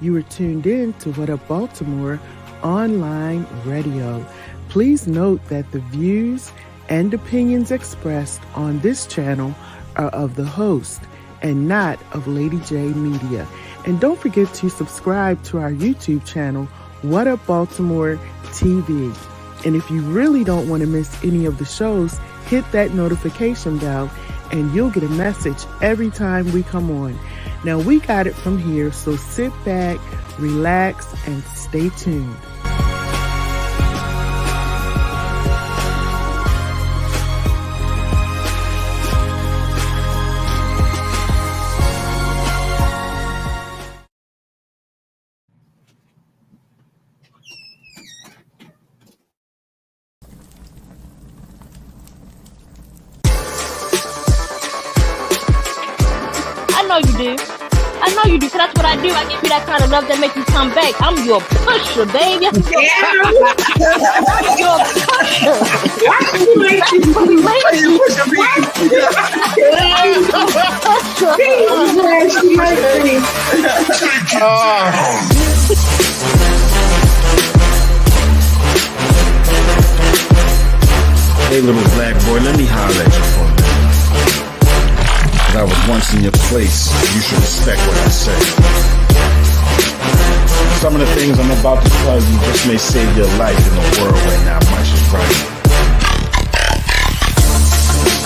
You are tuned in to What Up Baltimore online radio. Please note that the views and opinions expressed on this channel are of the host and not of Lady J Media. And don't forget to subscribe to our YouTube channel, What Up Baltimore TV. And if you really don't want to miss any of the shows, hit that notification bell and you'll get a message every time we come on. Now, we got it from here, so sit back, relax, and stay tuned. I know you do, because that's what I do. I give you that kind of love that makes you come back. I'm your pusher, baby. You're a pusher. Hey, little black boy, let me holler at you for a minute. I was once in your place, you should respect what I say. Some of the things I'm about to tell you just may save your life in a world where not much is right.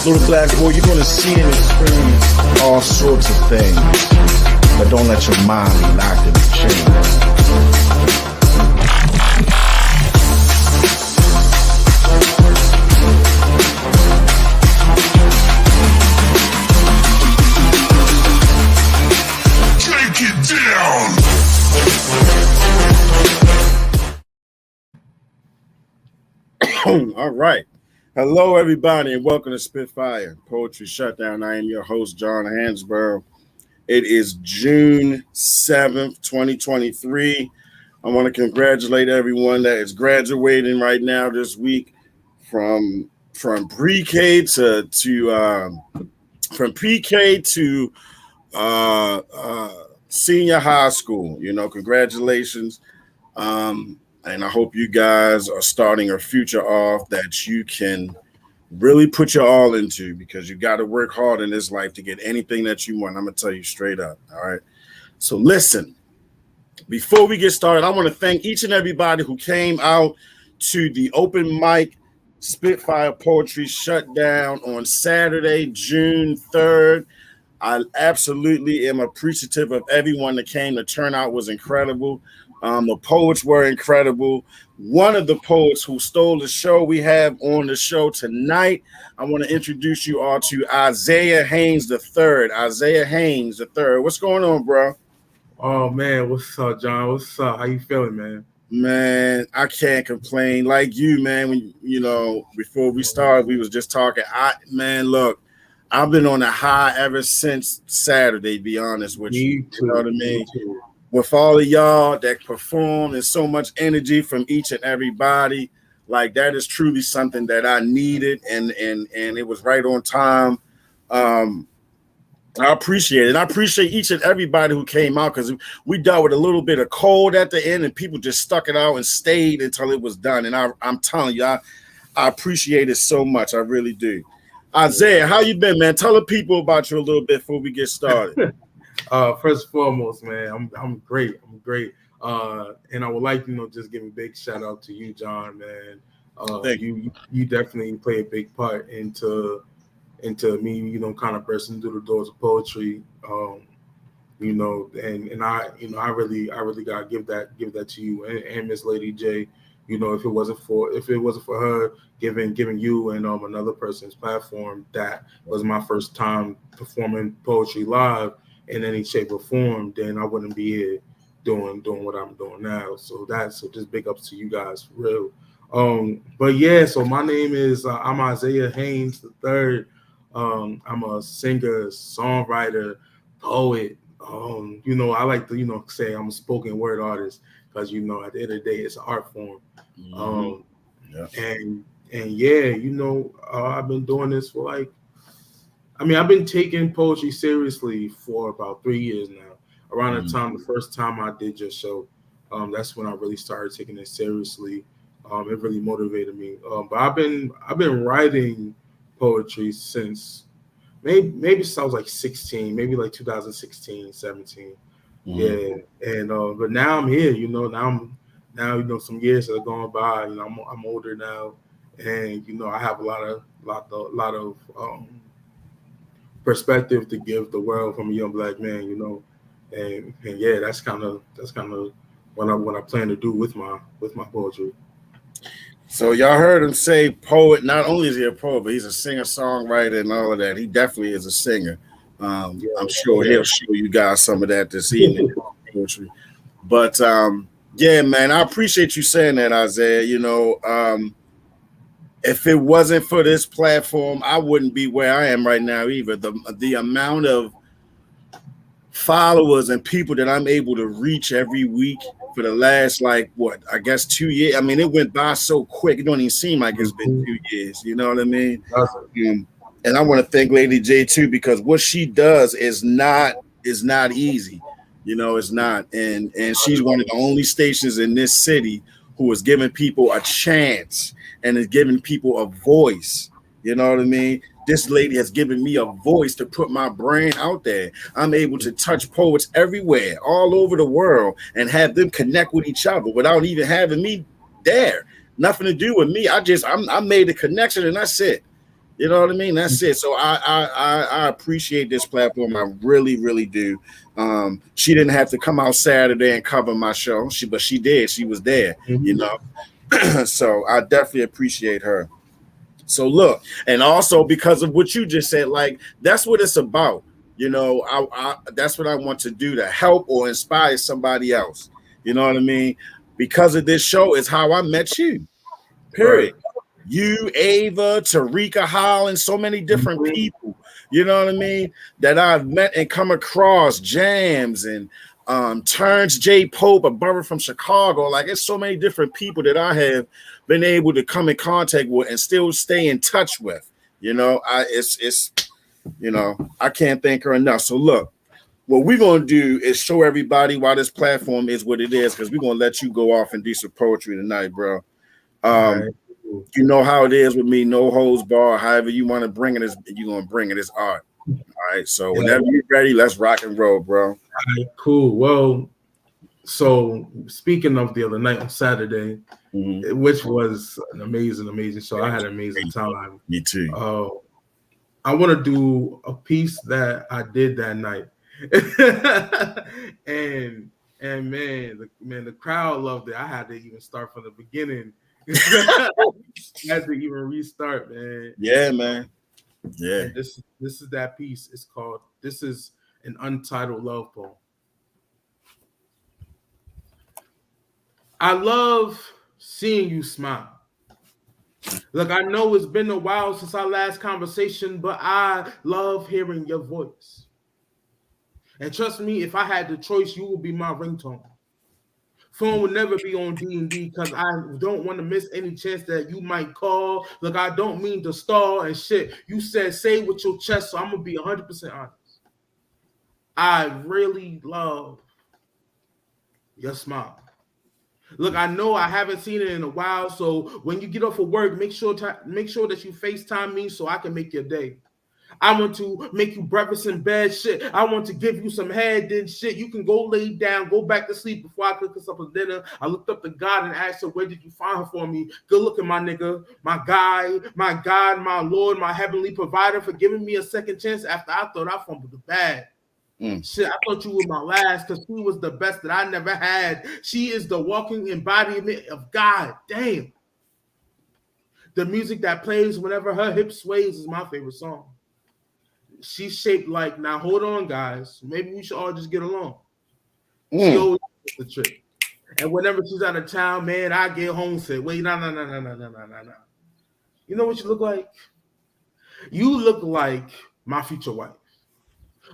Little black boy, you're gonna see and experience all sorts of things, but don't let your mind be locked in the chains. All right. Hello, everybody, and welcome to Spitfire Poetry Shutdown. I am your host, John Hansboro. It is June 7th, 2023. I want to congratulate everyone that is graduating right now this week from pre-K to senior high school. You know, congratulations. And I hope you guys are starting a future off that you can really put your all into, because you got to work hard in this life to get anything that you want. I'm going to tell you straight up. All right. So listen, before we get started, I want to thank each and everybody who came out to the open mic Spitfire Poetry Shutdown on Saturday, June 3rd. I absolutely am appreciative of everyone that came. The turnout was incredible. The poets were incredible. One of the poets who stole the show we have on the show tonight, I want to introduce you all to Isaiah Haynes III. Isaiah Haynes III. What's going on, bro? Oh, man. What's up, John? What's up? How you feeling, man? Man, I can't complain. Like you, man, when before we started, we was just talking. Look, I've been on a high ever since Saturday, be honest with you. You know what I mean? With all of y'all that performed and so much energy from each and everybody, like that is truly something that I needed, and it was right on time. I appreciate it. I appreciate each and everybody who came out, because we dealt with a little bit of cold at the end, and people just stuck it out and stayed until it was done. And I'm telling you, I appreciate it so much. I really do. Isaiah, how you been, man? Tell the people about you a little bit before we get started. First and foremost, man, I'm great. I'm great. And I would like to, just give a big shout out to you, John, man. Thank you. You definitely play a big part into me, kind of bursting through the doors of poetry. And I really gotta give that to you and Miss Lady J. If it wasn't for her giving you and another person's platform, that was my first time performing poetry live in any shape or form, then I wouldn't be here doing what I'm doing now. So just big ups to you guys, for real. But yeah, so my name is I'm Isaiah Haynes III. I'm a singer, songwriter, poet. I like to say I'm a spoken word artist, because at the end of the day it's an art form. I've been doing this for I've been taking poetry seriously for about 3 years now. around the time, the first time I did your show, that's when I really started taking it seriously. It really motivated me. But I've been writing poetry since maybe since I was like 16, maybe like 2016, 17. Yeah, and but now I'm here. Now some years have gone by. I'm older now, and I have a lot of perspective to give the world from a young black man. And yeah, that's kind of what I plan to do with my poetry. So y'all heard him say poet. Not only is he a poet, but he's a singer, songwriter, and all of that. He definitely is a singer. I'm sure he'll show you guys some of that this evening. Poetry. But yeah, man, I appreciate you saying that, Isaiah. If it wasn't for this platform, I wouldn't be where I am right now either. The amount of followers and people that I'm able to reach every week for the last 2 years. I mean, it went by so quick. It don't even seem like it's been 2 years. You know what I mean? And I want to thank Lady J too, because what she does is not easy. It's not. And she's one of the only stations in this city who is giving people a chance and is giving people a voice. You know what I mean? This lady has given me a voice to put my brand out there. I'm able to touch poets everywhere, all over the world, and have them connect with each other without even having me there. Nothing to do with me. I made the connection, and that's it. You know what I mean? That's it. So I appreciate this platform. I really, really do. She didn't have to come out Saturday and cover my show, but she did. She was there. So I definitely appreciate her. So look, and also because of what you just said, that's what it's about. That's what I want to do, to help or inspire somebody else. You know what I mean? Because of this show is how I met you. Period. Right. You, Ava, Tarika Holland, so many different people, you know what I mean, that I've met and come across, Jams and Terrence J. Pope, a brother from Chicago. It's so many different people that I have been able to come in contact with and still stay in touch with. I can't thank her enough. So look, what we're going to do is show everybody why this platform is what it is, because we're going to let you go off and do some poetry tonight, bro. You know how it is with me, no holds bar. However you want to bring it, you're going to bring it. It's art. All right, so whenever you're ready, let's rock and roll, bro. All right, cool. Well, so speaking of the other night on Saturday, which was an amazing show. I had an amazing time. Me too. I want to do a piece that I did that night. and man, the crowd loved it. I had to even start from the beginning. I had to even restart, man. Yeah, man. Yeah. And this is that piece. It's called, this is an untitled love poem. I love seeing you smile. Look, I know it's been a while since our last conversation, but I love hearing your voice. And trust me, if I had the choice, you would be my ringtone. Phone would never be on D&D because I don't want to miss any chance that you might call. Look, I don't mean to stall and shit. You said say with your chest, so I'm going to be 100% honest. I really love your smile. Look, I know I haven't seen it in a while, so when you get off of work, make sure that you FaceTime me so I can make your day. I want to make you breakfast in bed, shit. I want to give you some head, then shit. You can go lay down, go back to sleep before I cook us up a dinner. I looked up to God and asked her, where did you find her for me? Good looking, my nigga, my guy, my God, my Lord, my heavenly provider, for giving me a second chance after I thought I fumbled the bag. Shit, I thought you were my last because she was the best that I never had. She is the walking embodiment of God. Damn. The music that plays whenever her hip sways is my favorite song. She's shaped like, now hold on, guys. Maybe we should all just get along. She always gets the trick. And whenever she's out of town, man, I get homesick. Wait, no. You know what you look like? You look like my future wife.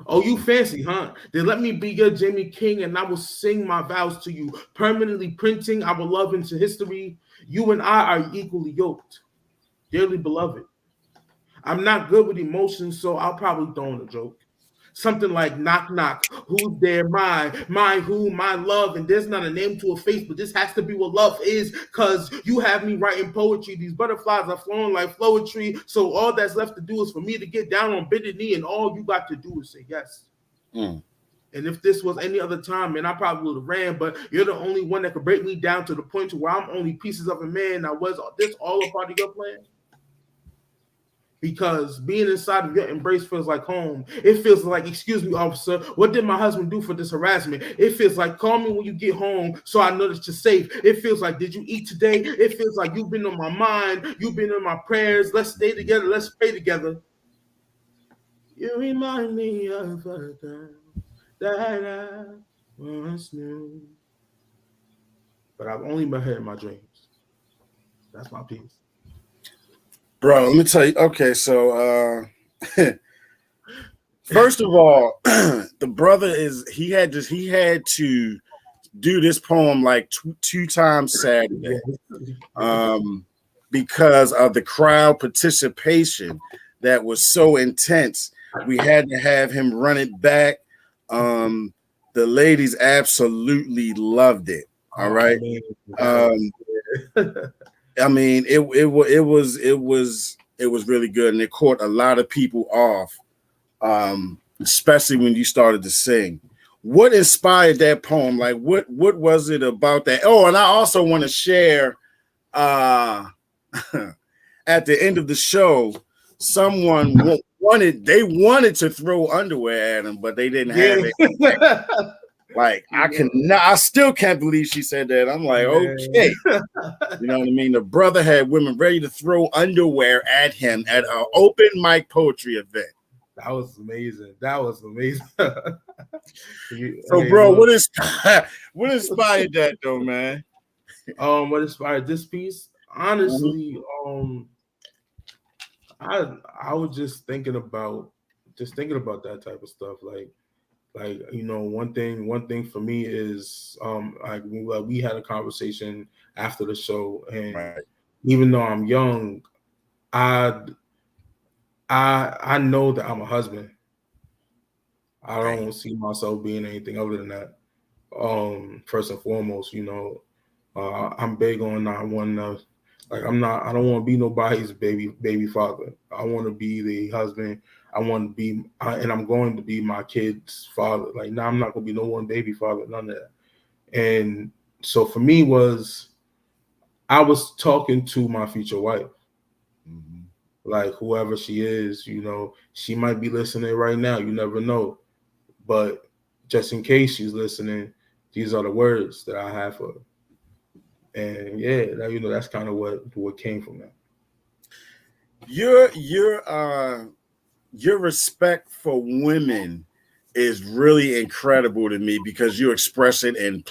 Oh, you fancy, huh? Then let me be your Jamie King and I will sing my vows to you, permanently printing our love into history. You and I are equally yoked. Dearly beloved. I'm not good with emotions, so I'll probably throw in a joke. something like knock knock, who's there, my who, my love, and there's not a name to a face, but this has to be what love is, because you have me writing poetry. These butterflies are flowing like flowetry, so all that's left to do is for me to get down on bended knee, and all you got to do is say yes. And if this was any other time, man, I probably would have ran, but you're the only one that could break me down to the point to where I'm only pieces of a man. Now, was this all a part of your plan? Because being inside of your embrace feels like home. It feels like, excuse me, officer, what did my husband do for this harassment? It feels like, call me when you get home so I know that you're safe. It feels like, did you eat today? It feels like you've been on my mind. You've been in my prayers. Let's stay together. Let's pray together. You remind me of a girl that I once knew. But I've only met her in my dreams. That's my piece. Bro, let me tell you. Okay, so first of all, the brother he had to do this poem like two times Saturday, because of the crowd participation that was so intense. We had to have him run it back. The ladies absolutely loved it. All right. I mean, it was really good, and it caught a lot of people off, especially when you started to sing. What inspired that poem? Like, what was it about that? Oh, and I also want to share, at the end of the show, someone wanted to throw underwear at him, but they didn't have it. Like, I still can't believe she said that. I'm like, okay. You know what I mean? The brother had women ready to throw underwear at him at an open mic poetry event. That was amazing. So, bro, what inspired that though, man? What inspired this piece? Honestly, I was just thinking about that type of stuff. Like, you know, one thing for me is like we had a conversation after the show, and even though I'm young, I know that I'm a husband. I don't see myself being anything other than that. First and foremost, you know, I'm big on not wanting to, like, I don't want to be nobody's baby father. I want to be the husband. I want to be, and I'm going to be my kid's father. Like, now I'm not going to be no one baby father, none of that. And so for me I was talking to my future wife, like whoever she is, you know, she might be listening right now. You never know. But just in case she's listening, these are the words that I have for her. And yeah, you know, that's kind of what came from that. Your respect for women is really incredible to me, because you express it in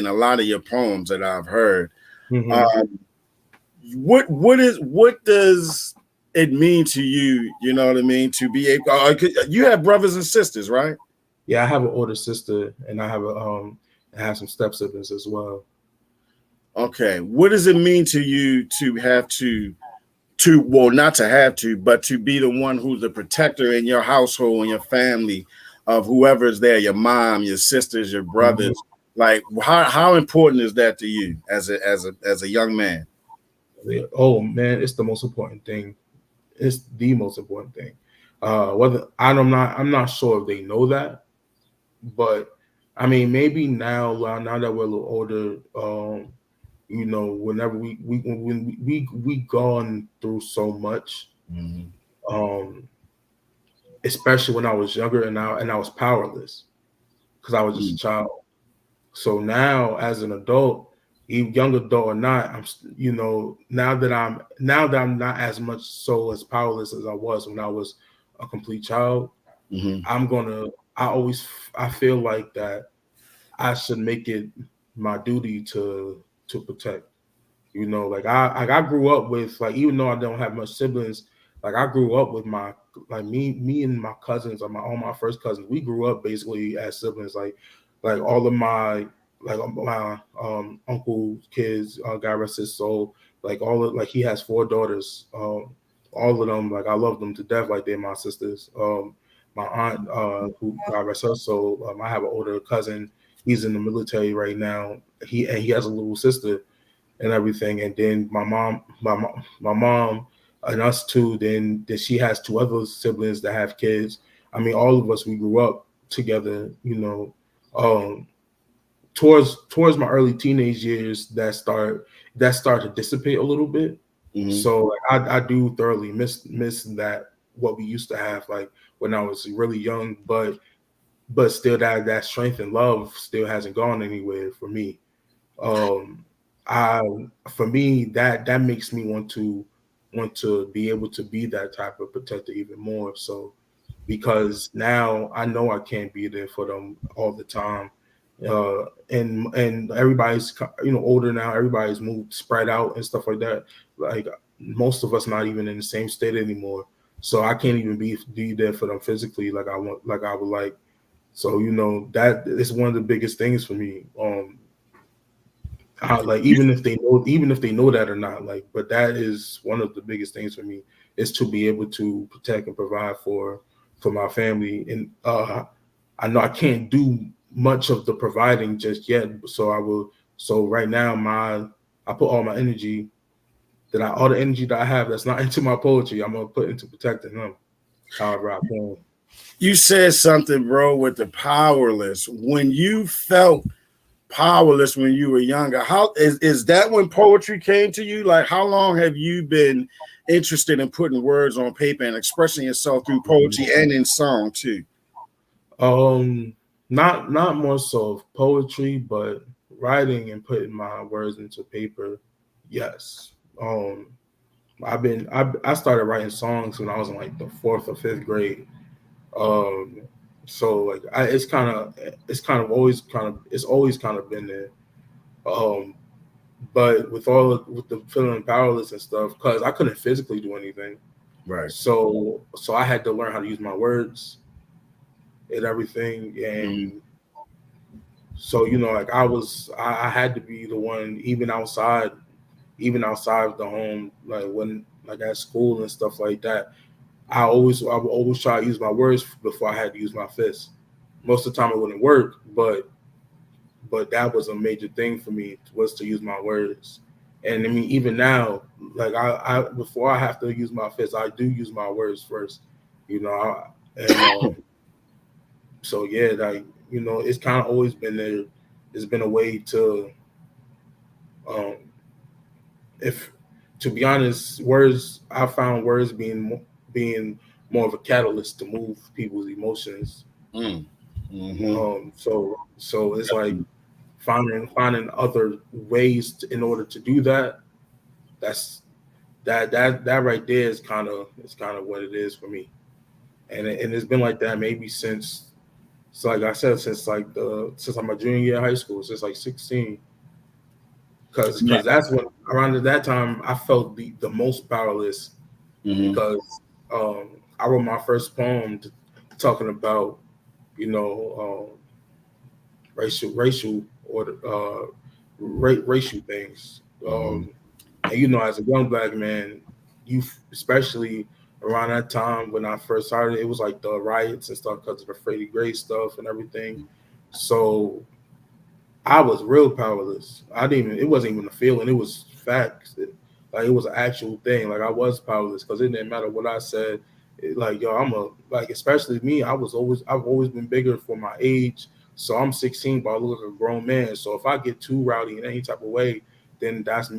a lot of your poems that I've heard. What does it mean to you? You know what I mean? To be able, you have brothers and sisters, right? Yeah, I have an older sister, and I have some step siblings as well. Okay, what does it mean to you to have well, not to have to, but to be the one who's the protector in your household and your family of whoever is there, your mom, your sisters, your brothers? Like, how important is that to you as a young man? Oh man, it's the most important thing. It's the most important thing. I'm not sure if they know that, but I mean, maybe now that we're a little older, you know, whenever we gone through so much, especially when I was younger and I was powerless because I was just a child. So now, as an adult, even young adult or not, I'm, you know, now that I'm not as much so as powerless as I was when I was a complete child. I feel like that I should make it my duty to protect. You know, like I grew up with, like, even though I don't have much siblings, like I grew up with me and my cousins, or all my first cousins, we grew up basically as siblings. Like all of my uncle's kids, God rest his soul, like he has 4 daughters. All of them, like I love them to death, like they're my sisters. my aunt, who God rest her soul. I have an older cousin. He's in the military right now. He has a little sister and everything. And then my mom, and us too. Then she has 2 other siblings that have kids. I mean, all of us, we grew up together. Towards my early teenage years, that started to dissipate a little bit. Mm-hmm. So I do thoroughly miss that, what we used to have, like when I was really young, but still that strength and love still hasn't gone anywhere for me. For me, that makes me want to be able to be that type of protector even more. So, because now I know I can't be there for them all the time. And everybody's older now. Everybody's moved, spread out and stuff like that. Like most of us not even in the same state anymore. So I can't even be there for them physically like I would like. So that is one of the biggest things for me. Like even if they know that or not, like, but that is one of the biggest things for me, is to be able to protect and provide for my family. And I know I can't do much of the providing just yet, so I will. So right now, I put all my energy all the energy that I have that's not into my poetry, I'm gonna put into protecting them. However I can. You said something, bro, with the powerless. When you felt powerless when you were younger, how is that when poetry came to you? Like, how long have you been interested in putting words on paper and expressing yourself through poetry and in song too? Not more so of poetry, but writing and putting my words into paper. Yes. I started writing songs when I was in like the 4th or 5th grade. So like it's always kind of been there. But with the feeling powerless and stuff, because I couldn't physically do anything. Right. So I had to learn how to use my words and everything. And so, like I had to be the one, even outside of the home, like at school and stuff like that. I would always try to use my words before I had to use my fists. Most of the time it wouldn't work, but that was a major thing for me, was to use my words. And I mean, even now, like I before I have to use my fists, I do use my words first, so yeah, like, it's kind of always been there. It's been a way to, if to be honest, I found words being more of a catalyst to move people's emotions. Mm-hmm. So it's like finding other ways in order to do that. That right there is kind of what it is for me, and it's been like that maybe since, so like I said, since I'm a junior year of high school, since like 16. Because that's when, around that time, I felt the most powerless. Mm-hmm. Because I wrote my first poem talking about, racial or racial things. And as a young Black man, especially around that time when I first started, it was like the riots and stuff because of the Freddie Gray stuff and everything. So I was real powerless. It wasn't even a feeling. It was facts. It was an actual thing. Like, I was powerless because it didn't matter what I said. Especially me, I've always been bigger for my age. So I'm 16, but I look like a grown man. So if I get too rowdy in any type of way, then that's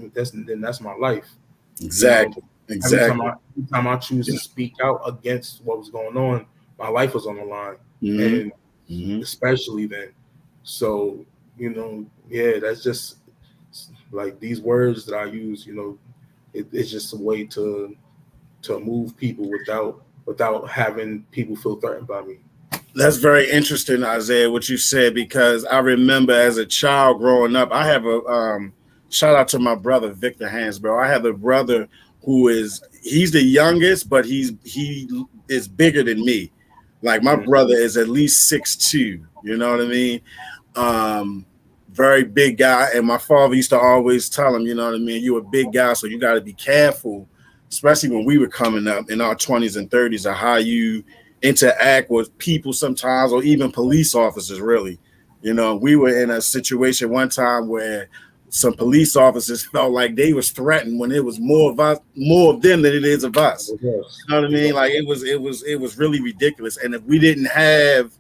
my life. Exactly. Exactly. Every time I choose to speak out against what was going on, my life was on the line. Mm-hmm. And especially then. So, that's just like these words that I use, it's just a way to move people without having people feel threatened by me. That's very interesting, Isaiah, what you said, because I remember as a child growing up, I have a shout out to my brother, Victor Hansboro. I have a brother he's the youngest, but he is bigger than me. Like, my brother is at least 6'2", you know what I mean? Very big guy. And my father used to always tell him, you know what I mean? You're a big guy, so you got to be careful, especially when we were coming up in our 20s and 30s, of how you interact with people sometimes, or even police officers, really. You know, we were in a situation one time where some police officers felt like they was threatened when it was more of them than it is of us. Yes. You know what I mean? Like it was really ridiculous. And if we didn't have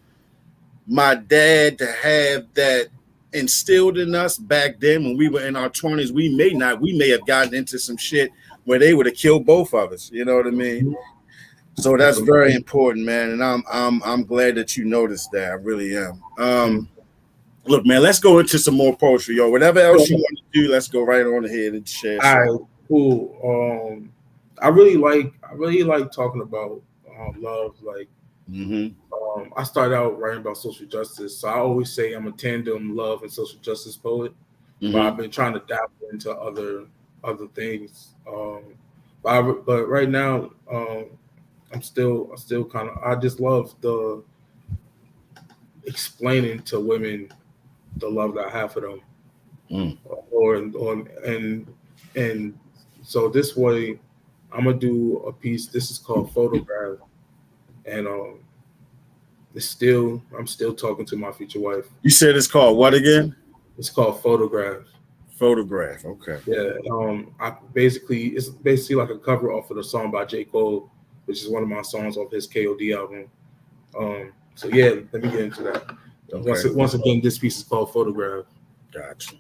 my dad to have that instilled in us back then when we were in our 20s, we may have gotten into some shit where they would have killed both of us. You know what I mean? So that's very important, man. And I'm glad that you noticed that. I really am. Look, man, let's go into some more poetry, yo. Whatever else you want to do, let's go right on ahead and share. All right, cool. I really like talking about love. Like, I started out writing about social justice, so I always say I'm a tandem love and social justice poet. But I've been trying to dabble into other things. But right now, I'm still kind of. I just love the explaining to women the love that I have for them, and so this way, I'm gonna do a piece. This is called Photograph, and I'm still talking to my future wife. You said it's called what again? It's called Photograph. Photograph. Okay. Yeah. It's basically like a cover off of the song by J. Cole, which is one of my songs off his KOD album. So yeah, let me get into that. Okay. Once again, this piece is called Photograph. Gotcha.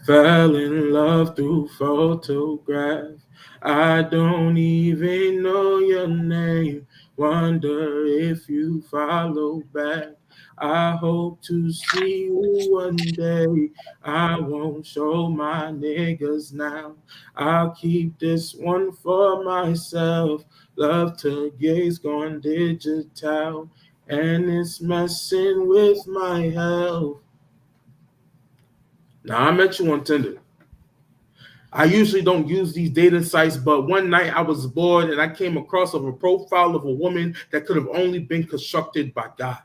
Fell in love through photograph. I don't even know your name. Wonder if you follow back. I hope to see you one day. I won't show my niggas now. I'll keep this one for myself. Love to gaze gone digital, and it's messing with my health. Now, I met you on Tinder. I usually don't use these dating sites, but one night I was bored and I came across a profile of a woman that could have only been constructed by God.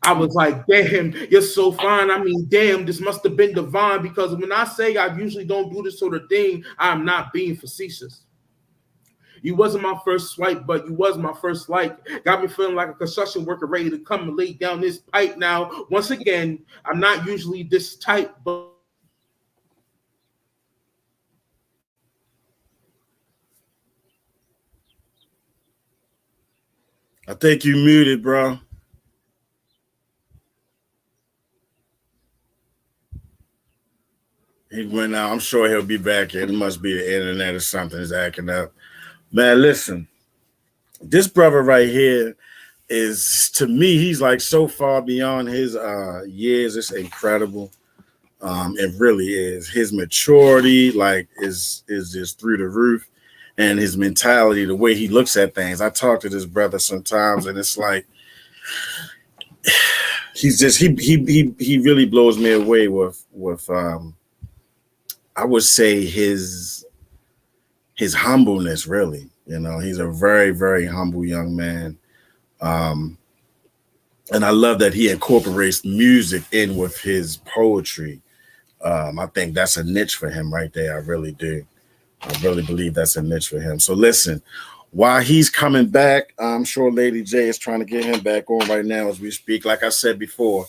I was like, damn, you're so fine. I mean, damn, this must have been divine, because when I say I usually don't do this sort of thing, I'm not being facetious. You wasn't my first swipe, but you was my first like. Got me feeling like a construction worker ready to come and lay down this pipe. Now, once again, I'm not usually this type, but I think you muted, bro. He went out. I'm sure he'll be back. It must be the internet or something is acting up. Man, listen. This brother right here is, to me, he's like so far beyond his years. It's incredible. It really is. His maturity, like, is just through the roof, and his mentality, the way he looks at things. I talk to this brother sometimes, and it's like he's just he really blows me away with I would say his humbleness, really. You know, he's a very, very humble young man. And I love that he incorporates music in with his poetry. I think that's a niche for him right there. I really do. I really believe that's a niche for him. So listen, while he's coming back, I'm sure Lady J is trying to get him back on right now as we speak. Like I said before,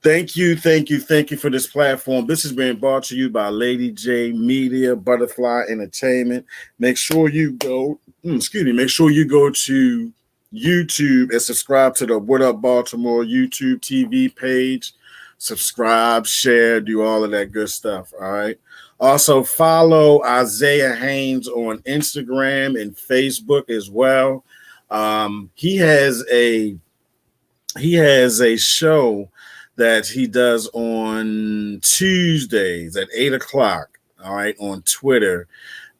thank you for this platform. This has been brought to you by LadyJMedia, Butterfly Entertainment. Make sure you go to YouTube and subscribe to the What Up Baltimore YouTube TV page. Subscribe, share, do all of that good stuff. All right. Also follow Isaiah Haynes on Instagram and Facebook as well. He has a show that he does on Tuesdays at 8:00. All right, on Twitter.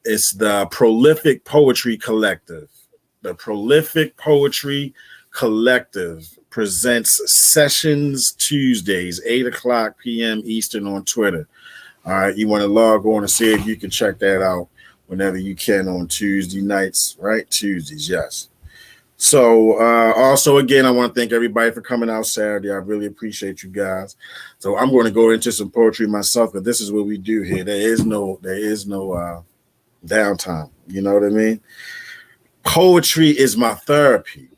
It's the Prolific Poetry Collective. The Prolific Poetry Collective presents Sessions Tuesdays, 8:00 p.m. Eastern on Twitter. All right, you want to log on and see if you can check that out whenever you can on Tuesday nights, right? Tuesdays, yes. So also, again, I want to thank everybody for coming out Saturday. I really appreciate you guys. So I'm going to go into some poetry myself, but this is what we do here. There is no downtime. You know what I mean? Poetry is my therapy.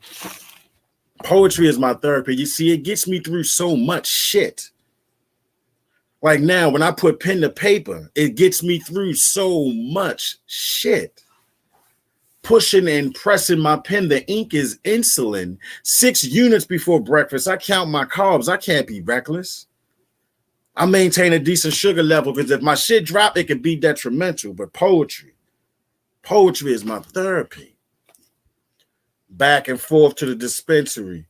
Poetry is my therapy. You see, it gets me through so much shit. Like now, when I put pen to paper, it gets me through so much shit. Pushing and pressing my pen, the ink is insulin. 6 units before breakfast. I count my carbs. I can't be reckless. I maintain a decent sugar level because if my shit drop, it can be detrimental. But poetry is my therapy. Back and forth to the dispensary.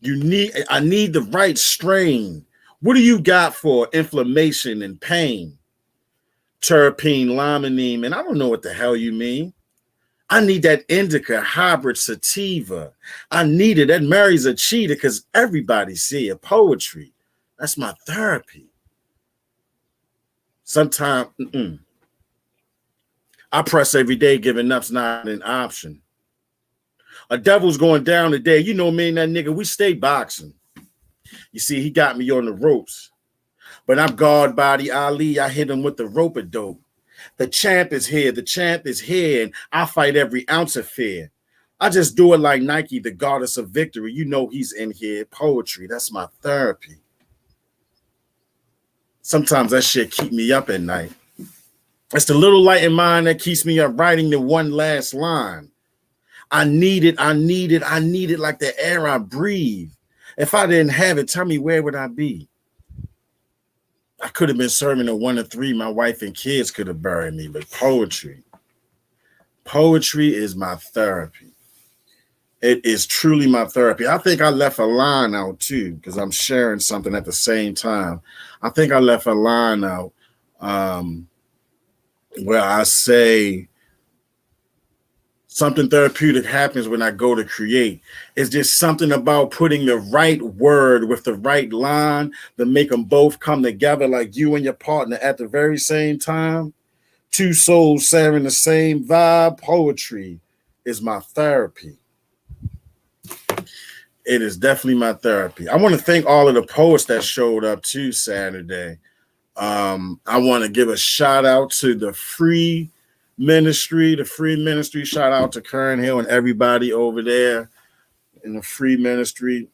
I need the right strain. What do you got for inflammation and pain? Terpene, limonene, and I don't know what the hell you mean. I need that indica hybrid sativa. I need it. That marries a cheetah because everybody see it. Poetry. That's my therapy. Sometimes I press every day, giving up's not an option. A devil's going down today. You know me and that nigga, we stay boxing. You see, he got me on the ropes. But I'm guard body Ali. I hit him with the rope-a-dope. The champ is here. The champ is here. And I fight every ounce of fear. I just do it like Nike, the goddess of victory. You know he's in here. Poetry, that's my therapy. Sometimes that shit keep me up at night. It's the little light in mine that keeps me up writing the one last line. I need it like the air I breathe. If I didn't have it, tell me where would I be? I could have been serving a 1 to 3. My wife and kids could have buried me, but poetry is my therapy. It is truly my therapy. I think I left a line out too, because I'm sharing something at the same time. I think I left a line out where I say something therapeutic happens when I go to create. It's just something about putting the right word with the right line to make them both come together like you and your partner at the very same time. 2 souls sharing the same vibe. Poetry is my therapy. It is definitely my therapy. I want to thank all of the poets that showed up too Saturday. I want to give a shout out to the free ministry. Shout out to Kern Hill and everybody over there in the free ministry.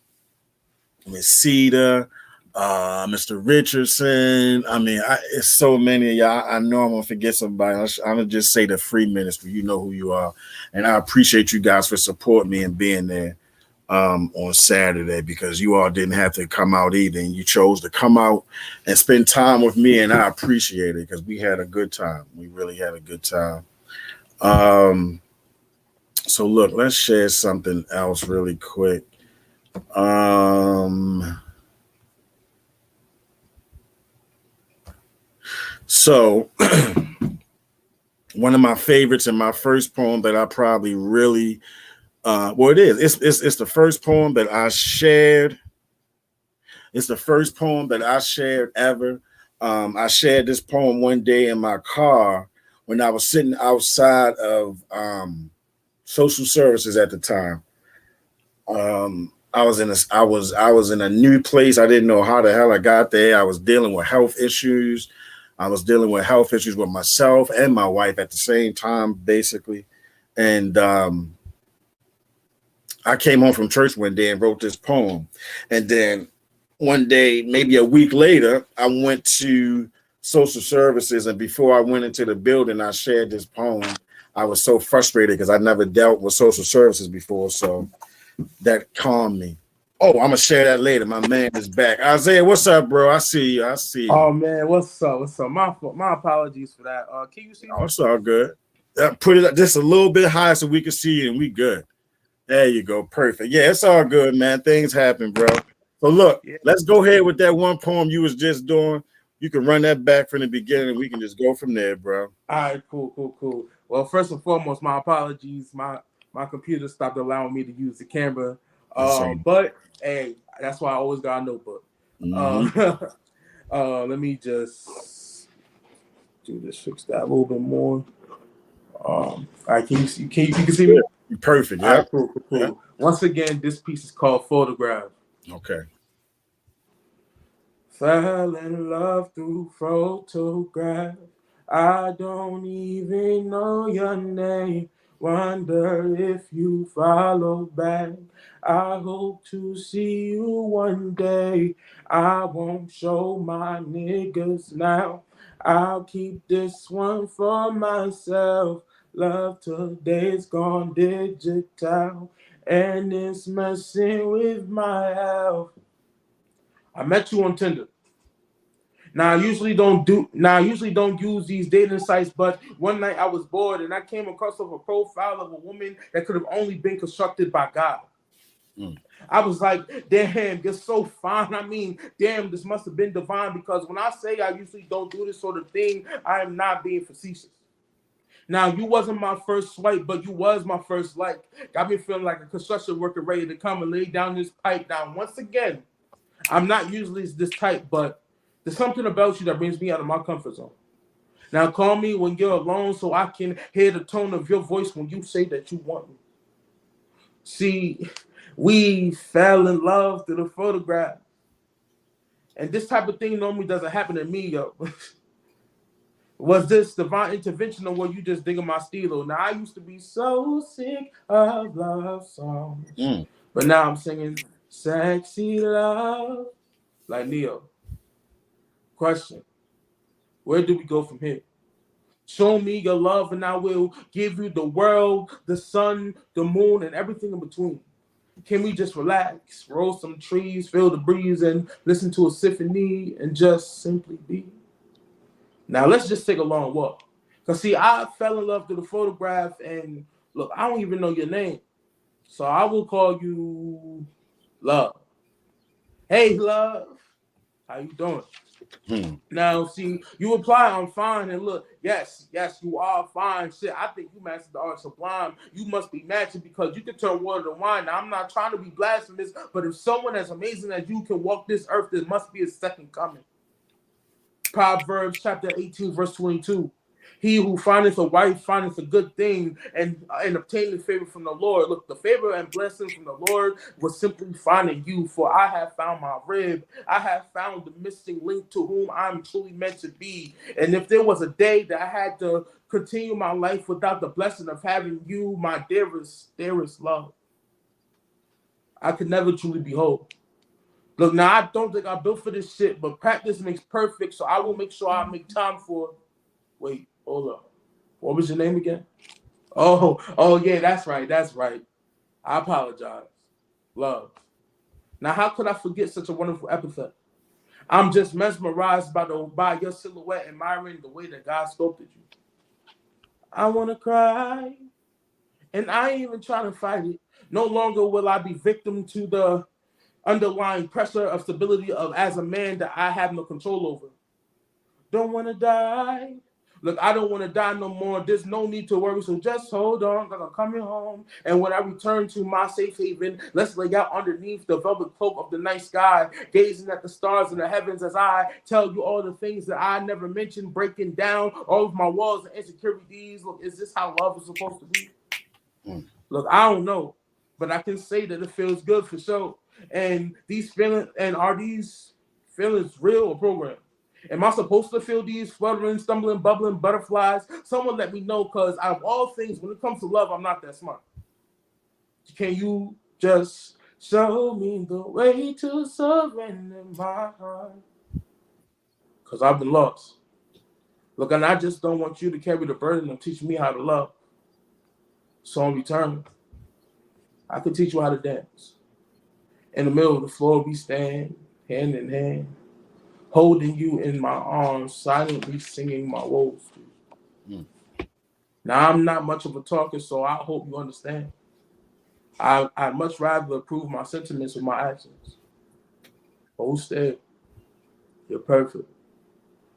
Miss Cedar, Mr. Richardson. I mean, it's so many of y'all. I know I'm gonna forget somebody. I'm gonna just say the free ministry. You know who you are, and I appreciate you guys for supporting me and being there on Saturday, because you all didn't have to come out either, and you chose to come out and spend time with me, and I appreciate it because we had a good time. We really had a good time. So look, let's share something else really quick. So one of my favorites and my first poem that I probably really it's the first poem that I shared. It's the first poem that I shared ever. I shared this poem one day in my car when I was sitting outside of social services at the time. I was in a new place. I didn't know how the hell I got there. I was dealing with health issues. I was dealing with health issues with myself and my wife at the same time, basically. And I came home from church one day and wrote this poem. And then one day, maybe a week later, I went to social services. And before I went into the building, I shared this poem. I was so frustrated because I never dealt with social services before. So that calmed me. Oh, I'm going to share that later. My man is back. Isaiah, what's up, bro? I see you. Oh, man, what's up? My apologies for that. Can you see me? Oh, it's all good. Put it up just a little bit higher so we can see you and we good. There you go. Perfect. Yeah, it's all good, man. Things happen, bro. So look, let's go ahead with that one poem you was just doing. You can run that back from the beginning and we can just go from there, bro. All right, cool. Well, first and foremost, my apologies. My computer stopped allowing me to use the camera. But hey, that's why I always got a notebook. Mm-hmm. Let me just do this, fix that a little bit more. All right, can you see me? Perfect. Yeah. Right, cool. Yeah. Once again, this piece is called Photograph. Okay. Fell in love through photograph. I don't even know your name. Wonder if you follow back. I hope to see you one day. I won't show my niggas now. I'll keep this one for myself. Love today's gone digital, and it's messing with my health. I met you on Tinder. Now I usually don't use these dating sites, but one night I was bored and I came across a profile of a woman that could have only been constructed by God. I was like, damn, you're so fine. I mean, damn, this must have been divine, because when I say I usually don't do this sort of thing, I am not being facetious. Now, you wasn't my first swipe, but you was my first like. Got me feeling like a construction worker ready to come and lay down this pipe. Now, once again, I'm not usually this type, but there's something about you that brings me out of my comfort zone. Now, call me when you're alone so I can hear the tone of your voice when you say that you want me. See, we fell in love through the photograph. And this type of thing normally doesn't happen to me, yo. Was this divine intervention, or were you just digging my stilo? Now, I used to be so sick of love songs. But now I'm singing sexy love like Neo. Question: where do we go from here? Show me your love and I will give you the world, the sun, the moon, and everything in between. Can we just relax, roll some trees, feel the breeze, and listen to a symphony and just simply be? Now, let's just take a long walk. Because, see, I fell in love through the photograph, and look, I don't even know your name. So I will call you Love. Hey, Love. How you doing? Now, see, you apply, I'm fine, and look, yes, you are fine. Shit, I think you mastered the art sublime. You must be magic because you can turn water to wine. Now, I'm not trying to be blasphemous, but if someone as amazing as you can walk this earth, there must be a second coming. Proverbs chapter 18, verse 22. He who findeth a wife findeth a good thing and obtaineth favor from the Lord. Look, the favor and blessing from the Lord was simply finding you, for I have found my rib. I have found the missing link to whom I'm truly meant to be. And if there was a day that I had to continue my life without the blessing of having you, my dearest love, I could never truly be whole. Look, now I don't think I'm built for this shit, but practice makes perfect, so I will make sure I make time for. Wait, hold up. What was your name again? Oh yeah, that's right. I apologize. Love. Now, how could I forget such a wonderful epithet? I'm just mesmerized by your silhouette, admiring the way that God sculpted you. I want to cry, and I ain't even trying to fight it. No longer will I be victim to the underlying pressure of stability of as a man that I have no control over. Don't want to die. Look, I don't want to die no more. There's no need to worry, so just hold on, because I'm coming home. And when I return to my safe haven, let's lay out underneath the velvet cloak of the night sky, gazing at the stars in the heavens as I tell you all the things that I never mentioned, breaking down all of my walls and insecurities. Look, is this how love is supposed to be? Look, I don't know, but I can say that it feels good for sure. And are these feelings real or programmed? Am I supposed to feel these fluttering, stumbling, bubbling butterflies? Someone let me know, because out of all things, when it comes to love, I'm not that smart. Can you just show me the way to surrender my heart? Because I've been lost. Look, and I just don't want you to carry the burden of teaching me how to love. So in return, I can teach you how to dance. In the middle of the floor, we stand, hand in hand, holding you in my arms, silently singing my woes to you. Now, I'm not much of a talker, so I hope you understand. I'd much rather prove my sentiments with my actions. But instead, you're perfect.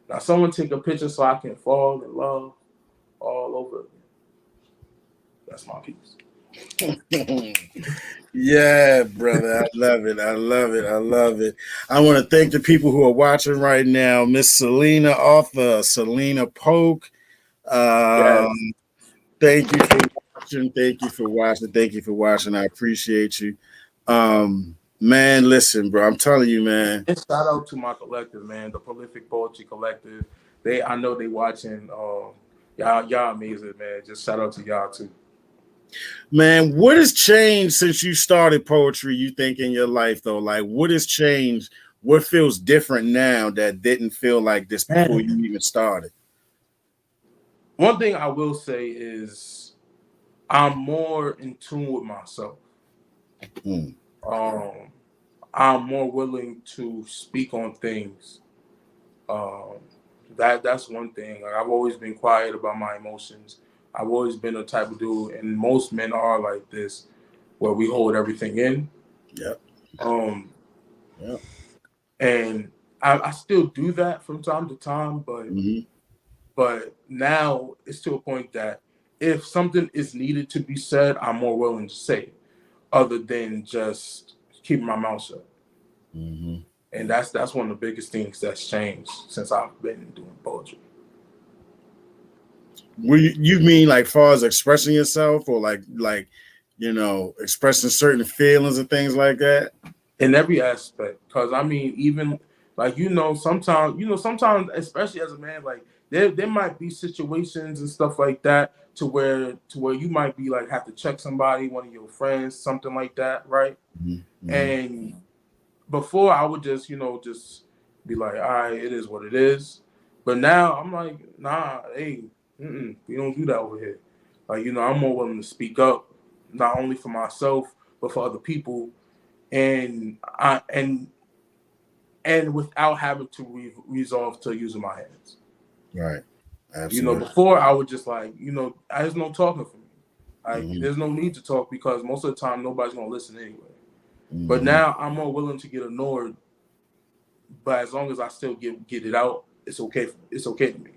Now, someone take a picture so I can fall in love all over again. That's my piece. Yeah, brother. I love it. I want to thank the people who are watching right now. Miss Selena, author Selena Polk. Yes. Thank you for watching. I appreciate you. Man, listen, bro. I'm telling you, man. And shout out to my collective, man, the Prolific Poetry Collective. I know they watching. Y'all amazing, man. Just shout out to y'all too. Man, what has changed since you started poetry, you think, in your life, though? Like, what has changed? What feels different now that didn't feel like this before you even started? One thing I will say is I'm more in tune with myself. I'm more willing to speak on things. That's one thing. Like, I've always been quiet about my emotions. I've always been the type of dude, and most men are like this, where we hold everything in. Yep. Yep. And I still do that from time to time, but now it's to a point that if something is needed to be said, I'm more willing to say it, other than just keeping my mouth shut. And that's one of the biggest things that's changed since I've been doing poetry. You mean like far as expressing yourself, or like expressing certain feelings and things like that? In every aspect, because I mean, even like sometimes especially as a man, like there might be situations and stuff like that to where you might be like have to check somebody, one of your friends, something like that, right? And before I would just be like, all right, it is what it is. But now I'm like, nah, hey, we don't do that over here. Like, I'm more willing to speak up, not only for myself but for other people. And without having to resolve to using my hands. Right. Absolutely. Before I would just like, there's no talking for me. Like, there's no need to talk because most of the time nobody's gonna listen anyway. But now I'm more willing to get annoyed. But as long as I still get it out, it's okay. It's okay to me.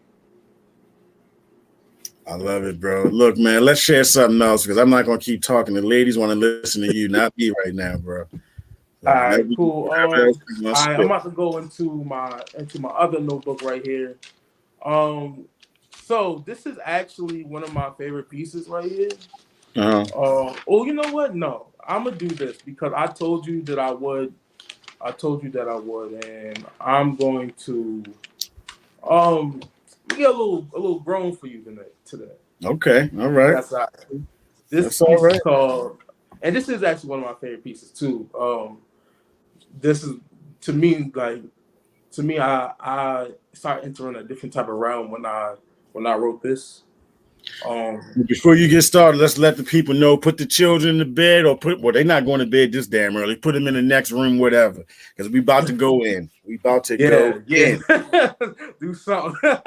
I love it, bro. Look, man, let's share something else because I'm not gonna keep talking. The ladies want to listen to you, not me right now, bro. All right, cool. I'm about to go into my other notebook right here. So this is actually one of my favorite pieces right here. Oh, you know what? No, I'm gonna do this because I told you that I would. And I'm going to get a little grown for you today. Okay, all right. That's all right. This piece is called, and this is actually one of my favorite pieces too. This is to me, I started entering a different type of realm when I wrote this. Before you get started, let's let the people know. Put the children to bed, or they're not going to bed this damn early. Put them in the next room, whatever, because we about to go in. We about to go in. Do something.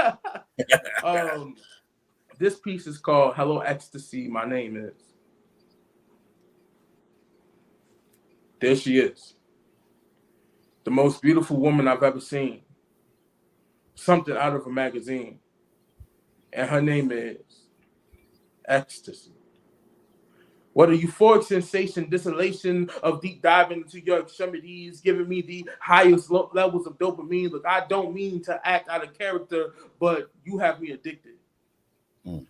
This piece is called "Hello Ecstasy." My name is. There she is. The most beautiful woman I've ever seen. Something out of a magazine. And her name is Ecstasy. What a euphoric sensation, desolation of deep diving into your extremities, giving me the highest levels of dopamine. Look, I don't mean to act out of character, but you have me addicted.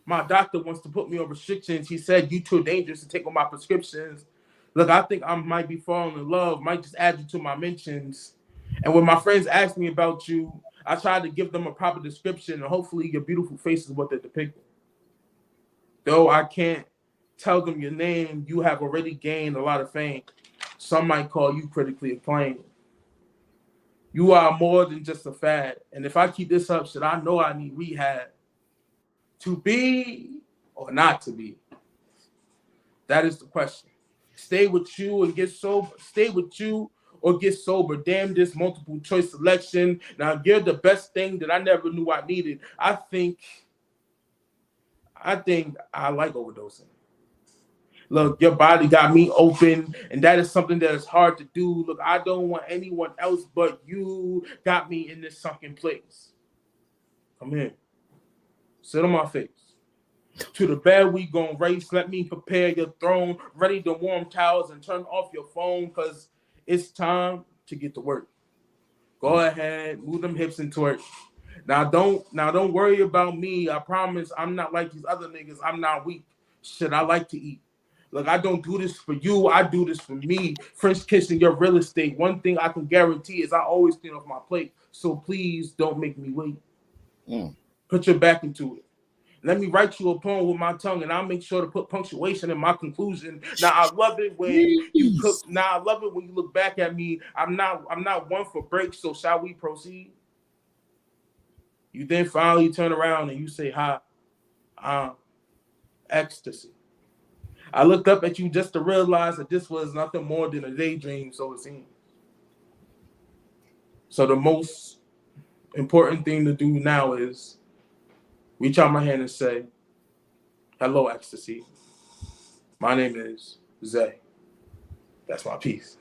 My doctor wants to put me on restrictions. He said, "You too dangerous to take on my prescriptions." Look, I think I might be falling in love, might just add you to my mentions. And when my friends ask me about you, I try to give them a proper description, and hopefully your beautiful face is what they're depicting. Though I can't tell them your name, you have already gained a lot of fame. Some might call you critically acclaimed. You are more than just a fad. And if I keep this up, I know I need rehab. To be or not to be? That is the question. Stay with you and get sober. Stay with you or get sober. Damn this multiple choice selection. Now you're the best thing that I never knew I needed. I think I like overdosing. Look, your body got me open, and that is something that is hard to do. Look, I don't want anyone else but you. Got me in this sunken place. Come here. Sit on my face. To the bed we gon' race. Let me prepare your throne. Ready to warm towels and turn off your phone, because it's time to get to work. Go ahead, move them hips and twerk. Now don't worry about me. I promise I'm not like these other niggas. I'm not weak. Shit, I like to eat. Look, I don't do this for you. I do this for me. French kissing your real estate. One thing I can guarantee is I always clean off my plate. So please don't make me wait. Put your back into it. Let me write you a poem with my tongue, and I'll make sure to put punctuation in my conclusion. Now I love it when you cook. Now I love it when you look back at me. I'm not one for breaks. So shall we proceed? You then finally turn around and you say, "Hi, I'm ecstasy." I looked up at you just to realize that this was nothing more than a daydream. So it seems. So the most important thing to do now is reach out my hand and say, "Hello, ecstasy. My name is Zay." That's my piece.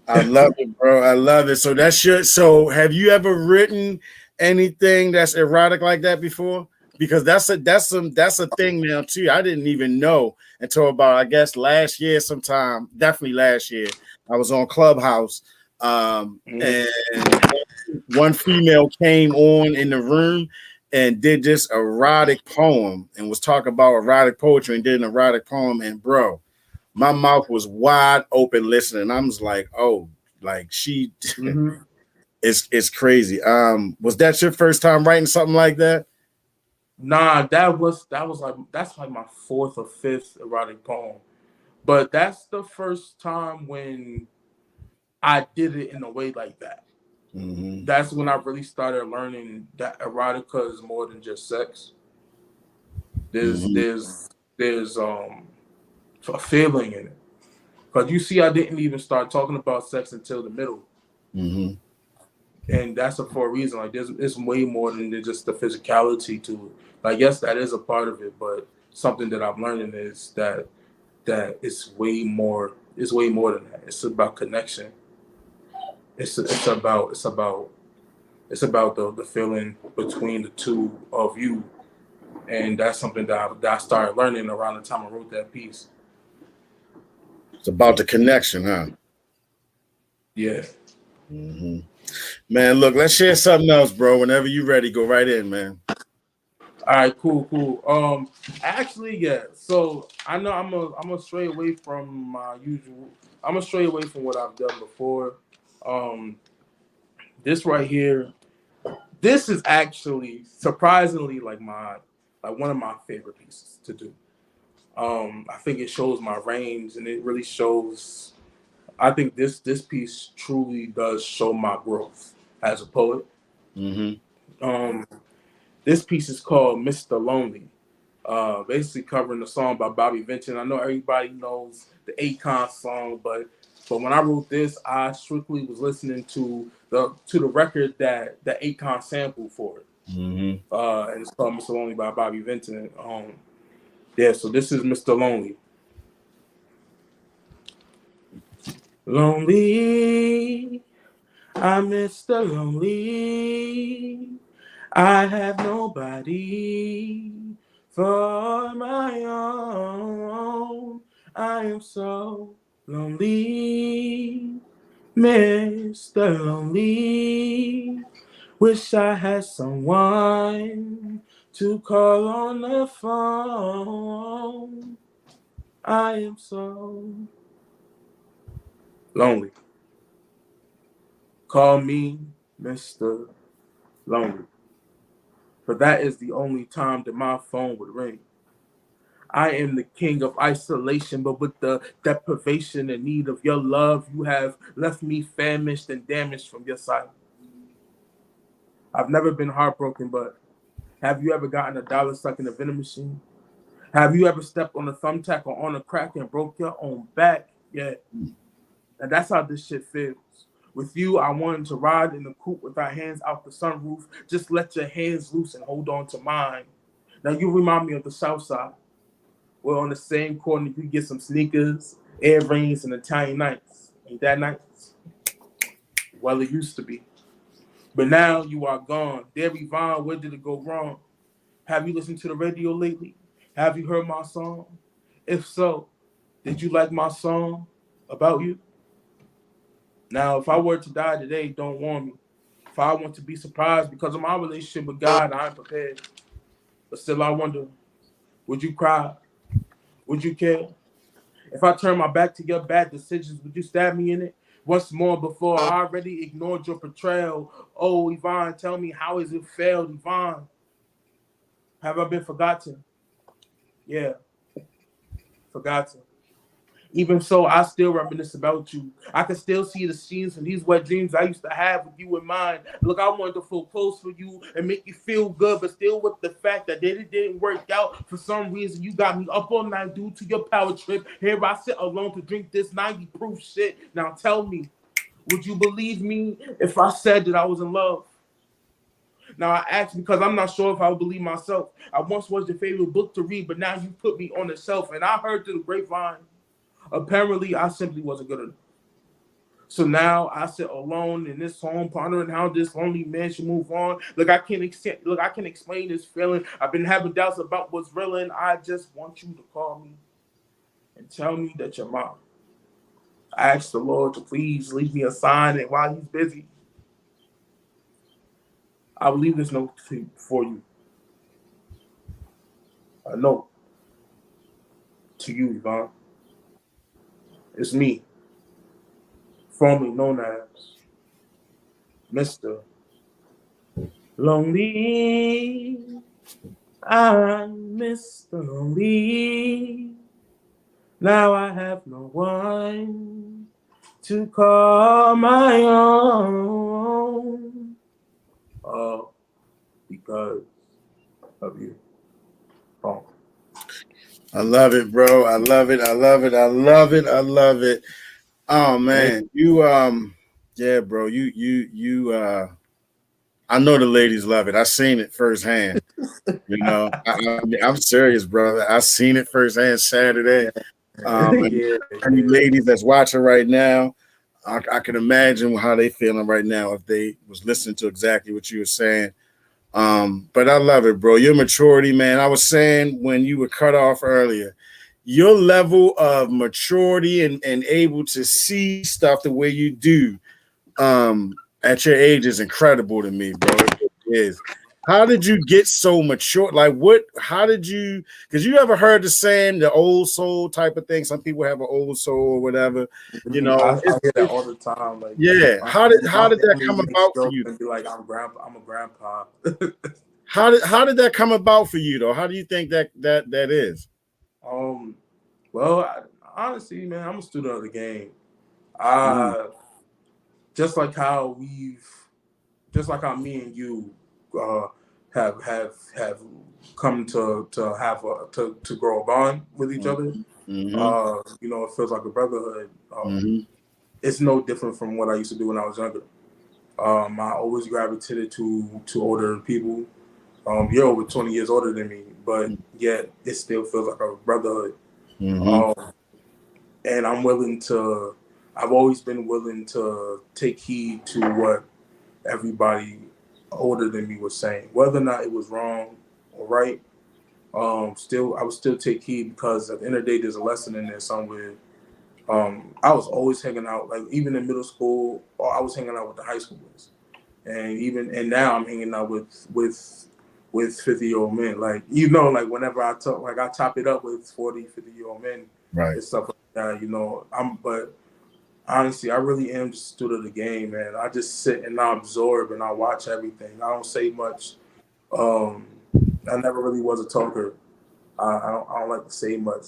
I love it, bro. I love it. So so have you ever written anything that's erotic like that before? Because that's a thing now too. I didn't even know until about, I guess, last year sometime. Definitely last year. I was on Clubhouse. And one female came on in the room and did this erotic poem and was talking about erotic poetry and did an erotic poem. And bro, my mouth was wide open listening. I was like, oh, like she it's crazy. Was that your first time writing something like that? Nah, that's like my fourth or fifth erotic poem. But that's the first time when I did it in a way like that. That's when I really started learning that erotica is more than just sex. There's a feeling in it. Because you see, I didn't even start talking about sex until the middle. And that's for a reason. Like it's way more than just the physicality to it. Like, yes, that is a part of it, but something that I'm learning is that it's way more. It's way more than that. It's about connection. It's about the feeling between the two of you, and that's something that I started learning around the time I wrote that piece. It's about the connection, huh? Yeah. Man, look, let's share something else, bro. Whenever you're ready, go right in, man. All right, cool. Actually, yeah. So I know I'm gonna stray away from my usual. I'm gonna stray away from what I've done before. This right here, this is actually surprisingly like one of my favorite pieces to do. I think it shows my range, and it really shows. I think this piece truly does show my growth as a poet. This piece is called Mr. Lonely. Basically covering the song by Bobby Vinton. I know everybody knows the Akon song, but when I wrote this, I strictly was listening to the record that the Akon sampled for it. And it's called Mr. Lonely by Bobby Vinton. Yeah, so this is Mr. Lonely. Lonely, I'm Mr. Lonely. I have nobody for my own. I am so lonely, Mr. Lonely. Wish I had someone to call on the phone. I am so lonely. Call me Mr. Lonely. For that is the only time that my phone would ring. I am the king of isolation, but with the deprivation and need of your love, you have left me famished and damaged from your sight. I've never been heartbroken, but have you ever gotten $1 stuck in a vending machine? Have you ever stepped on a thumbtack or on a crack and broke your own back? Yeah. And that's how this shit feels. With you, I wanted to ride in the coupe with our hands out the sunroof. Just let your hands loose and hold on to mine. Now you remind me of the South Side. We're on the same corner. You get some sneakers, air rings, and Italian nights. Ain't that nice? Well, it used to be. But now you are gone. Derry Vaughn, where did it go wrong? Have you listened to the radio lately? Have you heard my song? If so, did you like my song about you? Now, if I were to die today, don't warn me. If I want to be surprised because of my relationship with God, I'm prepared. But still, I wonder, would you cry? Would you care? If I turn my back to your bad decisions, would you stab me in it? Once more, before I already ignored your portrayal. Oh, Yvonne, tell me, how has it failed, Yvonne? Have I been forgotten? Yeah, forgotten. Even so, I still reminisce about you. I can still see the scenes and these wet dreams I used to have with you in mind. Look, I wanted to feel close for you and make you feel good, but still with the fact that it didn't work out. For some reason, you got me up all night due to your power trip. Here I sit alone to drink this 90 proof shit. Now tell me, would you believe me if I said that I was in love? Now I ask because I'm not sure if I would believe myself. I once was your favorite book to read, but now you put me on the shelf. And I heard through the grapevine, apparently I simply wasn't good enough. So now I sit alone in this home, pondering how this lonely man should move on. Look, I can explain this feeling. I've been having doubts about what's real, and I just want you to call me and tell me that you're mine. I asked the Lord to please leave me a sign, and while he's busy, I will leave this note for you. A note to you, Yvonne. It's me, formerly known as Mr. Lonely. I'm Mr. Lonely. Now I have no one to call my own. Because of you. Oh. I love it, bro. I love it. I love it. I love it. I love it. Oh man, you yeah, bro. I know the ladies love it. I seen it firsthand. You know, I'm serious, brother. I seen it firsthand Saturday. Any ladies that's watching right now, I can imagine how they feeling right now if they was listening to exactly what you were saying. But I love it, bro. Your maturity, man. I was saying when you were cut off earlier, your level of maturity and able to see stuff the way you do at your age is incredible to me, bro. It is. How did you get so mature? Like how did you, because you ever heard the saying, the old soul type of thing? Some people have an old soul or whatever. You know, I hear that all the time. Like, yeah. How did that come about for you? Be like, I'm a grandpa. How did that come about for you though? How do you think that is? Well, honestly, man, I'm a student of the game. Just like how me and you have come to have to grow a bond with each other. You know, it feels like a brotherhood. It's no different from what I used to do when I was younger. I always gravitated to older people. You're over 20 years older than me, but yet it still feels like a brotherhood. And I've always been willing to take heed to what everybody older than me was saying, whether or not it was wrong or right. I would still take heed, because at the end of the day, there's a lesson in there somewhere. I was always hanging out, like even in middle school, or I was hanging out with the high schoolers, and now I'm hanging out with 50-year-old men. Like, you know, like whenever I talk, like I top it up with 40, 50-year-old men, right, and stuff like that. You know, but honestly, I really am just a student of the game, man. I just sit and I absorb and I watch everything. I don't say much. I never really was a talker. I don't like to say much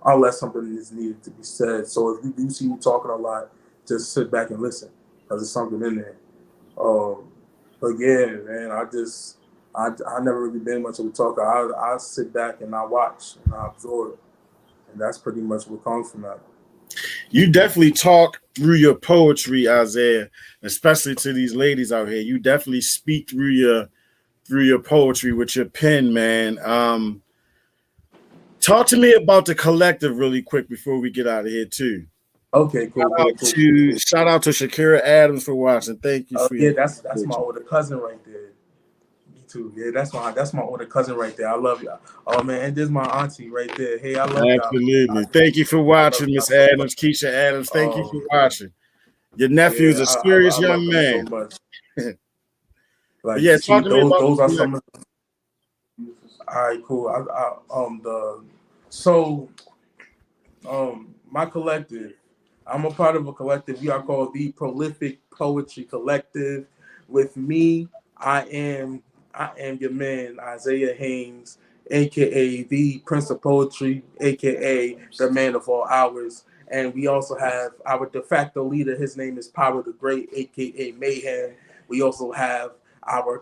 unless something is needed to be said. So if you do see me talking a lot, just sit back and listen, because there's something in there. But yeah, man, I never really been much of a talker. I sit back and I watch and I absorb, and that's pretty much what comes from that. You definitely talk through your poetry, Isaiah, especially to these ladies out here. You definitely speak through your poetry with your pen, man. Talk to me about the collective really quick before we get out of here too. Okay, cool. Shout out to Shakira Adams for watching. Thank you for that's my older cousin right there. Me too. Yeah, that's my older cousin right there. I love y'all. Oh man, and there's my auntie right there. Hey, I love y'all. Absolutely. Thank you for watching, Miss Adams, Keisha Adams. Thank you for watching. Your nephew's a serious young man. So much. Like, yeah, talk to me about those are some of the. All right, cool. My collective, I'm a part of a collective. We are called the Prolific Poetry Collective. With me, I am your man, Isaiah Haynes, aka the Prince of Poetry, aka the Man of All Hours. And we also have our de facto leader. His name is Power the Great, aka Mayhem. We also have our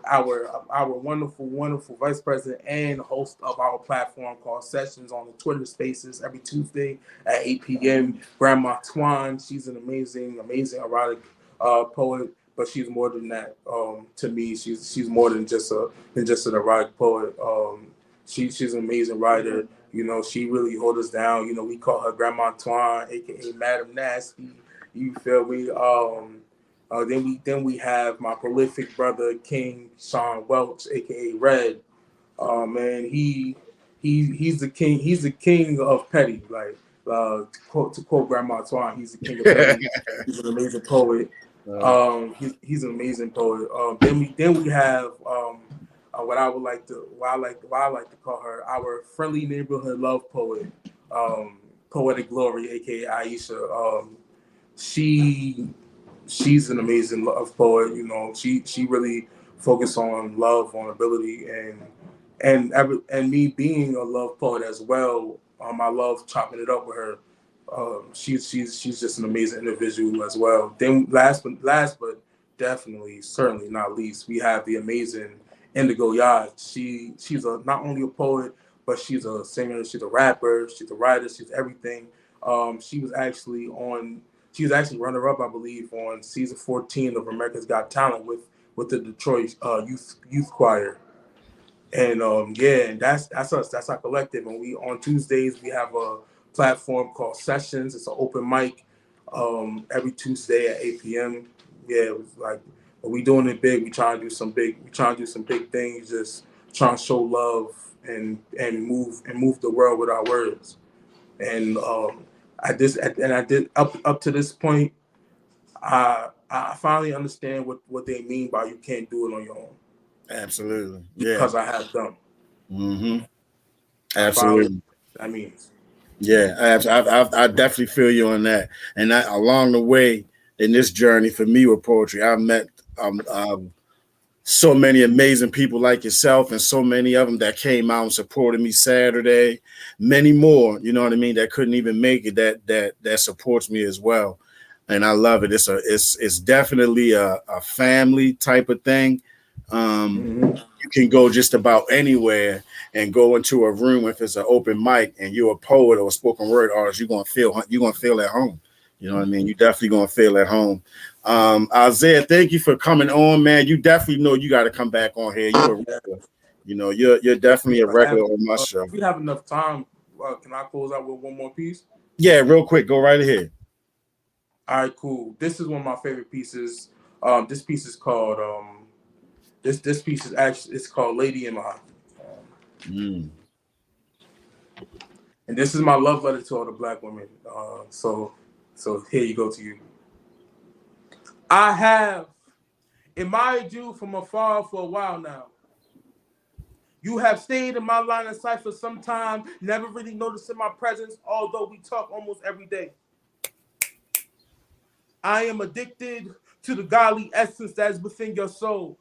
wonderful vice president and host of our platform called Sessions on the Twitter Spaces every Tuesday at 8 p.m. Grandma Twan. She's an amazing erotic poet, but she's more than that. To me, she's more than just an erotic poet. She's an amazing writer. You know, she really holds us down. You know, we call her Grandma Twan, aka Madam Nasty. You feel me? Then we have my prolific brother King Sean Welch, aka Red. Man, he's the king. He's the king of petty. Like to quote Grandma Twan, he's the king of petty. He's an amazing poet. He's an amazing poet. Then we have what I like to call her our friendly neighborhood love poet, Poetic Glory, aka Aisha. She's an amazing love poet. You know, she really focused on love, vulnerability, and me being a love poet as well. I love chopping it up with her. She's just an amazing individual as well. Then last but definitely certainly not least, we have the amazing Indigo Yard. She's not only a poet, but she's a singer. She's a rapper. She's a writer. She's everything. She was actually runner-up, I believe, on season 14 of America's Got Talent with the Detroit youth choir. And and that's us. That's our collective. And we on Tuesdays we have a platform called Sessions. It's an open mic every Tuesday at 8 p.m. Yeah, it was like we doing it big. We trying to do some big things. Just trying to show love and move the world with our words. And I did up to this point. I finally understand what they mean by you can't do it on your own. Absolutely. Yeah. Because I have done. Mm-hmm. Absolutely. That means. Yeah, I definitely feel you on that. And along the way in this journey for me with poetry, I met so many amazing people like yourself, and so many of them that came out and supported me Saturday. Many more, you know what I mean, that couldn't even make it that supports me as well. And I love it. It's definitely a family type of thing. You can go just about anywhere and go into a room if it's an open mic and you're a poet or a spoken word artist, you're gonna feel at home. You know what I mean? You definitely gonna feel at home. Isaiah, thank you for coming on, man. You definitely know you got to come back on here. You're definitely a regular on my show. If we have enough time, can I close out with one more piece? Yeah, real quick. Go right ahead. All right, cool. This is one of my favorite pieces. This piece is called this piece is actually it's called Lady in My. And this is my love letter to all the Black women. So here you go to you. I have admired you from afar for a while now. You have stayed in my line of sight for some time, never really noticing my presence, although we talk almost every day. I am addicted to the godly essence that is within your soul.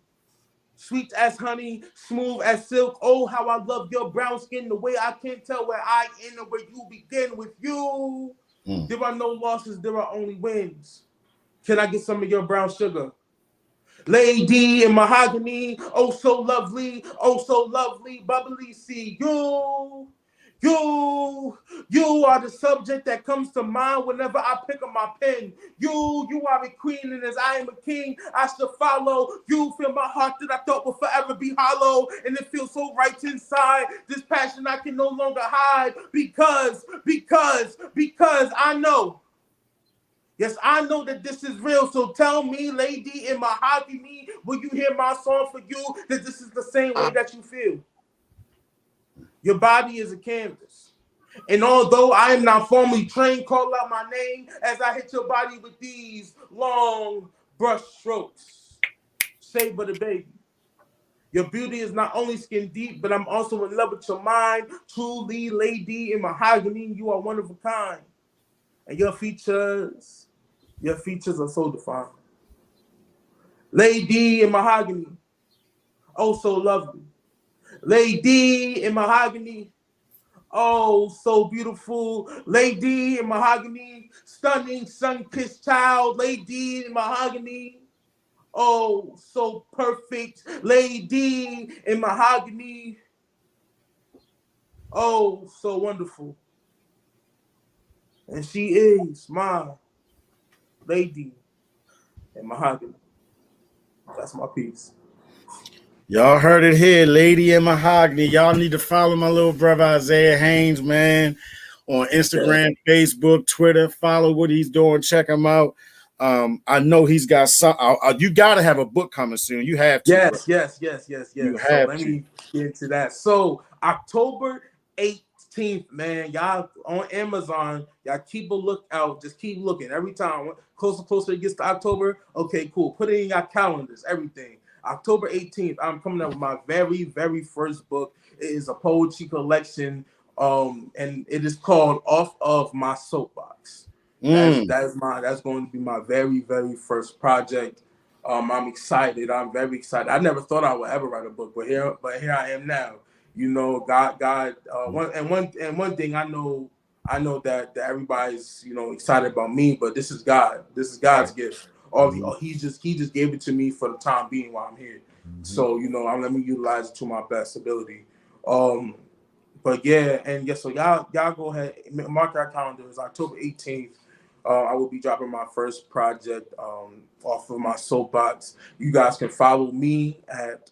Sweet as honey, smooth as silk. Oh, how I love your brown skin, the way I can't tell where I end and where you begin with you. There are no losses, there are only wins. Can I get some of your brown sugar? Lady in mahogany, oh so lovely, bubbly. See you are the subject that comes to mind whenever I pick up my pen. You are a queen, and as I am a king, I shall follow. You fill my heart that I thought would forever be hollow, and it feels so right inside. This passion I can no longer hide because I know. Yes, I know that this is real. So tell me, lady in mahogany, will you hear my song for you? That this is the same way that you feel. Your body is a canvas. And although I am not formally trained, call out my name as I hit your body with these long brush strokes. Savor the baby. Your beauty is not only skin deep, but I'm also in love with your mind. Truly, lady in mahogany, you are one of a kind. And your features are so defined. Lady in mahogany, oh so lovely. Lady in mahogany, oh so beautiful. Lady in mahogany, stunning sun-kissed child. Lady in mahogany, oh so perfect. Lady in mahogany, oh so wonderful. And she is my lady in mahogany. That's my piece. Y'all heard it here, Lady in Mahogany. Y'all need to follow my little brother Isaiah Haynes, man, on Instagram, Facebook, Twitter. Follow what he's doing. Check him out. I know he's got some. You got to have a book coming soon. You have to. Yes. You So have let to. me get into that. So October 18th, man, y'all on Amazon. Y'all keep a lookout. Just keep looking every time. Closer it gets to October. Okay, cool. Put it in your calendars. Everything. October 18th, I'm coming up with my very, very first book. It is a poetry collection, and it is called Off of My Soapbox. That's going to be my very, very first project. I'm excited. I'm very excited. I never thought I would ever write a book, but here I am now. You know, God. One thing I know that everybody's excited about me, but this is God. This is God's gift. He just gave it to me for the time being while I'm here. So let me utilize it to my best ability. But so y'all go ahead, mark our calendars. October 18th. I will be dropping my first project off of my soapbox. You guys can follow me at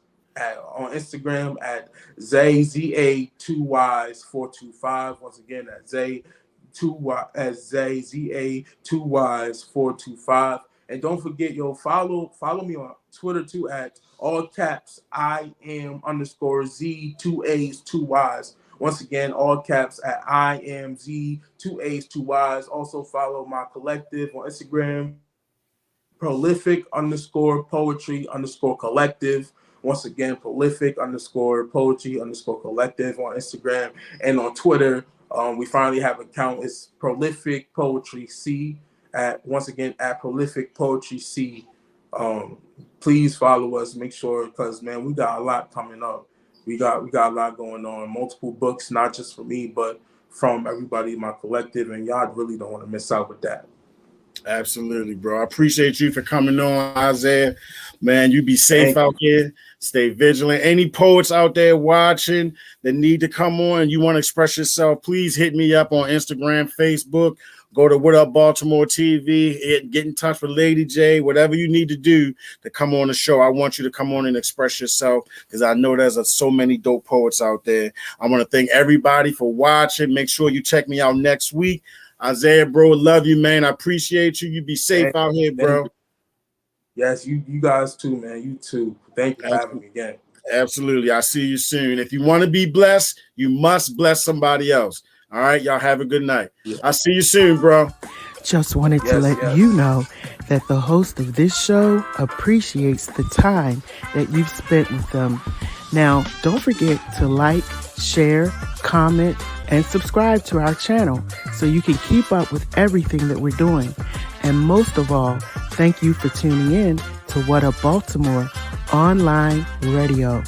on Instagram at ZA2Ys425. Once again, at ZA2Ys425. And don't forget, follow me on Twitter too at all caps I am _ Z2As2Ys. Once again, all caps at I am Z2As2Ys. Also follow my collective on Instagram, prolific_poetry_collective. Once again, prolific_poetry_collective on Instagram and on Twitter. We finally have an account. It's Prolific Poetry C at Prolific Poetry C. Please follow us. Make sure, because man, we got a lot coming up. We got a lot going on. Multiple books, not just for me, but from everybody in my collective, and y'all really don't want to miss out with that. Absolutely, bro. I appreciate you for coming on, Isaiah. Man, you be safe out here. Stay vigilant. Any poets out there watching that need to come on and you want to express yourself, please hit me up on Instagram, Facebook. Go to What Up Baltimore TV. Get in touch with Lady J. Whatever you need to do to come on the show. I want you to come on and express yourself because I know there's so many dope poets out there. I want to thank everybody for watching. Make sure you check me out next week. Isaiah, bro, love you, man. I appreciate you. You be safe out here, bro. Yes, you guys too, man. You too. Thank you for having me again. Absolutely. I'll see you soon. If you want to be blessed, you must bless somebody else. All right, y'all have a good night. Yeah. I'll see you soon, bro. Just wanted to let you know that the host of this show appreciates the time that you've spent with them. Now, don't forget to like, share, comment, and subscribe to our channel so you can keep up with everything that we're doing. And most of all, thank you for tuning in to What Up Baltimore online radio.